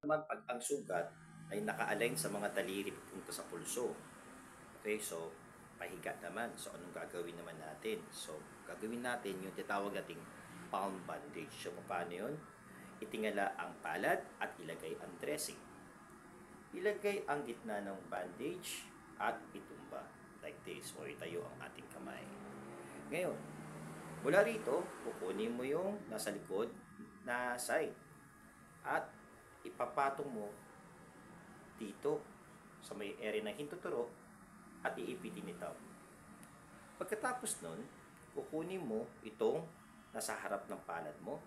naman pag ang sugat ay naka-align sa mga daliri papunta sa pulso. Okay, so pahiga naman. So anong gagawin naman natin? So gagawin natin yung tinatawag nating palm bandage. So paano yun? Itingala ang palad at ilagay ang dressing. Ilagay ang gitna ng bandage at itumba like this o itayo ang ating kamay. Ngayon, mula rito, kukunin mo yung nasa likod na side at ipapatong mo dito sa may area ng hintuturo at iipitin ito. Pagkatapos nun, kukunin mo itong nasa harap ng palad mo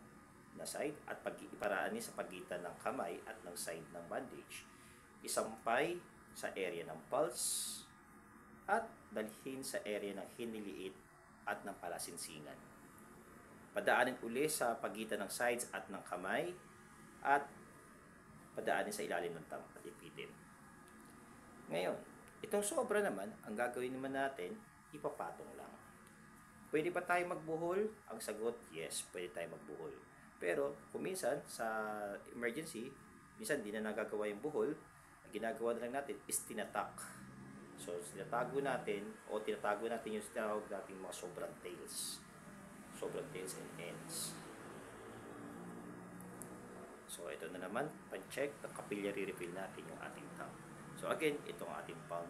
na side at iparaan sa pagitan ng kamay at ng side ng bandage. Isampay sa area ng pulse at dalhin sa area ng hiniliit at ng palasinsingan. Padaanin uli sa pagitan ng sides at ng kamay at padaanin sa ilalim ng thumb at ipitin. Ngayon, itong sobra naman, ang gagawin naman natin, ipapatong lang. Pwede ba tayo magbuhol? Ang sagot, yes, pwede tayo magbuhol. Pero kung minsan sa emergency, minsan di na nagagawa yung buhol, ang ginagawa na lang natin is tinatak. So tinatago natin yung tinatawag natin mga sobrang tails and ends. So ito na naman, pan-check, capillary refill natin yung ating thumb. So again, itong ating palm